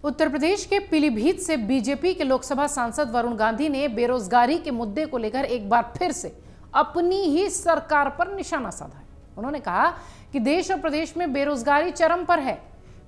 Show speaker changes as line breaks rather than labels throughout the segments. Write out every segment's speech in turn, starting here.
उत्तर प्रदेश के पीलीभीत से बीजेपी के लोकसभा सांसद वरुण गांधी ने बेरोजगारी के मुद्दे को लेकर एक बार फिर से अपनी ही सरकार पर निशाना साधा है। उन्होंने कहा कि देश और प्रदेश में बेरोजगारी चरम पर है।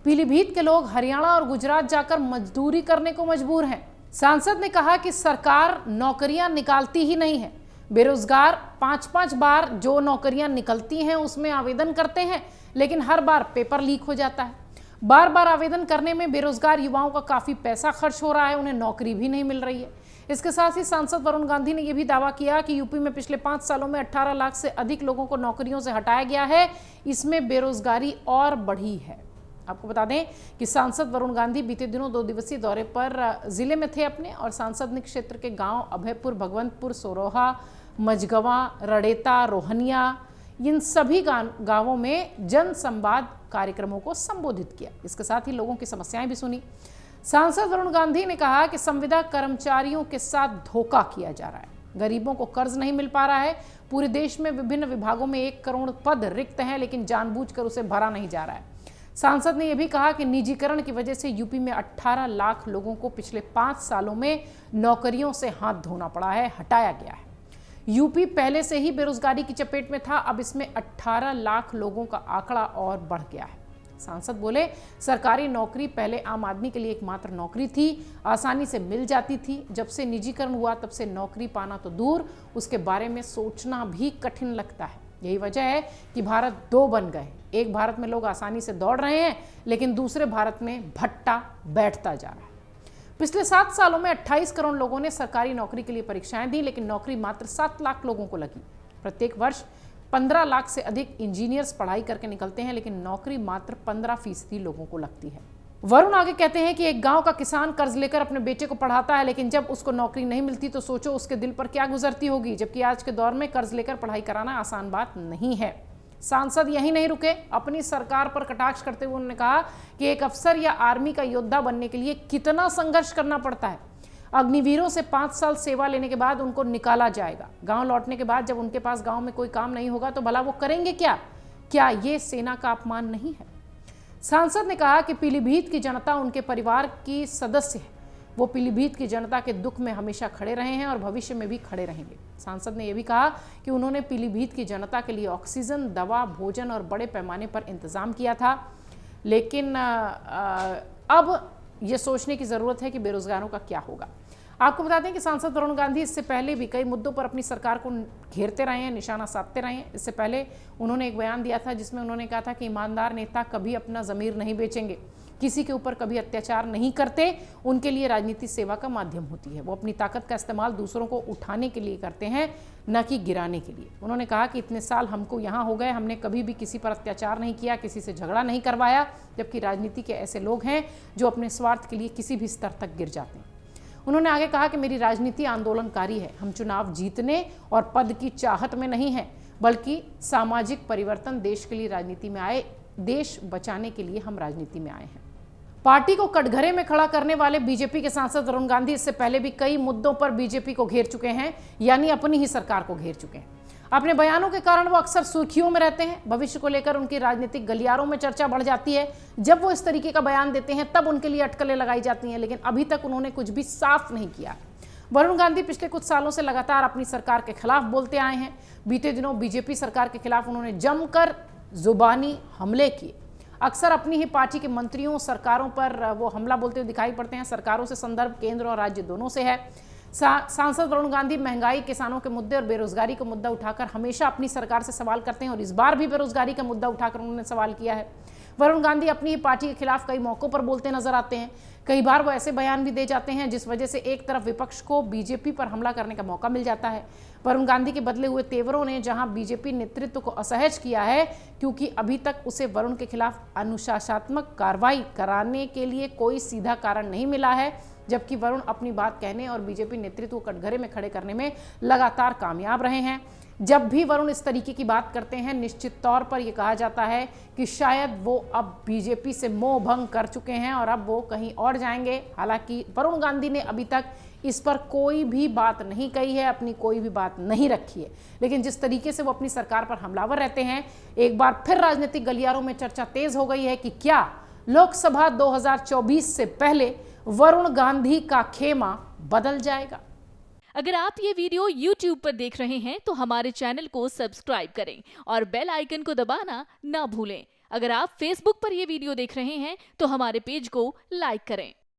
पीलीभीत के लोग हरियाणा और गुजरात जाकर मजदूरी करने को मजबूर हैं। सांसद ने कहा कि सरकार नौकरियां निकालती ही नहीं है। बेरोजगार 5-5 बार जो नौकरियां निकलती हैं उसमें आवेदन करते हैं, लेकिन हर बार पेपर लीक हो जाता है। बार बार आवेदन करने में बेरोजगार युवाओं का काफी पैसा खर्च हो रहा है, उन्हें नौकरी भी नहीं मिल रही है। इसके साथ ही सांसद वरुण गांधी ने यह भी दावा किया कि यूपी में पिछले 5 सालों में 18 लाख से अधिक लोगों को नौकरियों से हटाया गया है। इसमें बेरोजगारी और बढ़ी है। आपको बता दें कि सांसद वरुण गांधी बीते दिनों 2 दिवसीय दौरे पर जिले में थे अपने, और सांसद ने क्षेत्र के गांव अभयपुर, भगवंतपुर, सोरोहा, मझगवा, रडेता, रोहनिया, इन सभी गांवों में जन संवाद कार्यक्रमों को संबोधित किया। इसके साथ ही लोगों की समस्याएं भी सुनी। सांसद वरुण गांधी ने कहा कि संविदा कर्मचारियों के साथ धोखा किया जा रहा है। गरीबों को कर्ज नहीं मिल पा रहा है। पूरे देश में विभिन्न विभागों में 1 करोड़ पद रिक्त हैं, लेकिन जानबूझकर उसे भरा नहीं जा रहा है। सांसद ने यह भी कहा कि निजीकरण की वजह से यूपी में 18 लाख लोगों को पिछले 5 सालों में नौकरियों से हाथ धोना पड़ा है, हटाया गया है। यूपी पहले से ही बेरोजगारी की चपेट में था, अब इसमें 18 लाख लोगों का आंकड़ा और बढ़ गया है। सांसद बोले, सरकारी नौकरी पहले आम आदमी के लिए एकमात्र नौकरी थी, आसानी से मिल जाती थी। जब से निजीकरण हुआ तब से नौकरी पाना तो दूर, उसके बारे में सोचना भी कठिन लगता है। यही वजह है कि भारत 2 बन गए। एक भारत में लोग आसानी से दौड़ रहे हैं, लेकिन दूसरे भारत में भट्टा बैठता जा रहा है। पिछले 7 सालों में 28 करोड़ लोगों ने सरकारी नौकरी के लिए परीक्षाएं दी, लेकिन नौकरी मात्र 7 लाख लोगों को लगी। प्रत्येक वर्ष 15 लाख से अधिक इंजीनियर्स पढ़ाई करके निकलते हैं, लेकिन नौकरी मात्र 15% लोगों को लगती है। वरुण आगे कहते हैं कि एक गांव का किसान कर्ज लेकर अपने बेटे को पढ़ाता है, लेकिन जब उसको नौकरी नहीं मिलती तो सोचो उसके दिल पर क्या गुजरती होगी। जबकि आज के दौर में कर्ज लेकर पढ़ाई कराना आसान बात नहीं है। सांसद यहीं नहीं रुके, अपनी सरकार पर कटाक्ष करते हुए उन्होंने कहा कि एक अफसर या आर्मी का योद्धा बनने के लिए कितना संघर्ष करना पड़ता है। अग्निवीरों से 5 साल सेवा लेने के बाद उनको निकाला जाएगा। गांव लौटने के बाद जब उनके पास गांव में कोई काम नहीं होगा तो भला वो करेंगे क्या? क्या ये सेना का अपमान नहीं है? सांसद ने कहा कि पीलीभीत की जनता उनके परिवार की सदस्य है। वो पीलीभीत की जनता के दुख में हमेशा खड़े रहे हैं और भविष्य में भी खड़े रहेंगे। सांसद ने यह भी कहा कि उन्होंने पीलीभीत की जनता के लिए ऑक्सीजन, दवा, भोजन और बड़े पैमाने पर इंतजाम किया था, लेकिन अब ये सोचने की जरूरत है कि बेरोजगारों का क्या होगा। आपको बता दें कि सांसद वरुण गांधी इससे पहले भी कई मुद्दों पर अपनी सरकार को घेरते रहे हैं, निशाना साधते रहे हैं। इससे पहले उन्होंने एक बयान दिया था जिसमें उन्होंने कहा था कि ईमानदार नेता कभी अपना ज़मीर नहीं बेचेंगे, किसी के ऊपर कभी अत्याचार नहीं करते, उनके लिए राजनीति सेवा का माध्यम होती है। वो अपनी ताकत का इस्तेमाल दूसरों को उठाने के लिए करते हैं, न कि गिराने के लिए। उन्होंने कहा कि इतने साल हमको यहाँ हो गए, हमने कभी भी किसी पर अत्याचार नहीं किया, किसी से झगड़ा नहीं करवाया, जबकि राजनीति के ऐसे लोग हैं जो अपने स्वार्थ के लिए किसी भी स्तर तक गिर जाते हैं। उन्होंने आगे कहा कि मेरी राजनीति आंदोलनकारी है। हम चुनाव जीतने और पद की चाहत में नहीं है, बल्कि सामाजिक परिवर्तन देश के लिए राजनीति में आए, देश बचाने के लिए हम राजनीति में आए हैं। पार्टी को कटघरे में खड़ा करने वाले बीजेपी के सांसद वरुण गांधी इससे पहले भी कई मुद्दों पर बीजेपी को घेर चुके हैं, यानी अपनी ही सरकार को घेर चुके हैं। अपने बयानों के कारण वो अक्सर सुर्खियों में रहते हैं। भविष्य को लेकर उनकी राजनीतिक गलियारों में चर्चा बढ़ जाती है। जब वो इस तरीके का बयान देते हैं तब उनके लिए अटकलें लगाई जाती हैं, लेकिन अभी तक उन्होंने कुछ भी साफ नहीं किया। वरुण गांधी पिछले कुछ सालों से लगातार अपनी सरकार के खिलाफ बोलते आए हैं। बीते दिनों बीजेपी सरकार के खिलाफ उन्होंने जमकर जुबानी हमले किए। अक्सर अपनी ही पार्टी के मंत्रियों, सरकारों पर वो हमला बोलते हुए दिखाई पड़ते हैं। सरकारों से संदर्भ केंद्र और राज्य दोनों से है। सांसद वरुण गांधी महंगाई, किसानों के मुद्दे और बेरोजगारी का मुद्दा उठाकर हमेशा अपनी सरकार से सवाल करते हैं, और इस बार भी बेरोजगारी का मुद्दा उठाकर उन्होंने सवाल किया है। वरुण गांधी अपनी ही पार्टी के खिलाफ कई मौकों पर बोलते नजर आते हैं। कई बार वो ऐसे बयान भी दे जाते हैं जिस वजह से एक तरफ विपक्ष को बीजेपी पर हमला करने का मौका मिल जाता है। वरुण गांधी के बदले हुए तेवरों ने जहां बीजेपी नेतृत्व को असहज किया है, क्योंकि अभी तक उसे वरुण के खिलाफ अनुशासनात्मक कार्रवाई कराने के लिए कोई सीधा कारण नहीं मिला है, जबकि वरुण अपनी बात कहने और बीजेपी नेतृत्व को कटघरे में खड़े करने में लगातार कामयाब रहे हैं। जब भी वरुण इस तरीके की बात करते हैं, निश्चित तौर पर यह कहा जाता है कि शायद वो अब बीजेपी से मोह भंग कर चुके हैं और अब वो कहीं और जाएंगे। हालांकि वरुण गांधी ने अभी तक इस पर कोई भी बात नहीं कही है, अपनी कोई भी बात नहीं रखी है, लेकिन जिस तरीके से वो अपनी सरकार पर हमलावर रहते हैं, एक बार फिर राजनीतिक गलियारों में चर्चा तेज हो गई है कि क्या लोकसभा 2024 से पहले वरुण गांधी का खेमा बदल जाएगा।
अगर आप ये वीडियो YouTube पर देख रहे हैं तो हमारे चैनल को सब्सक्राइब करें और बेल आइकन को दबाना ना भूलें। अगर आप Facebook पर ये वीडियो देख रहे हैं तो हमारे पेज को लाइक करें।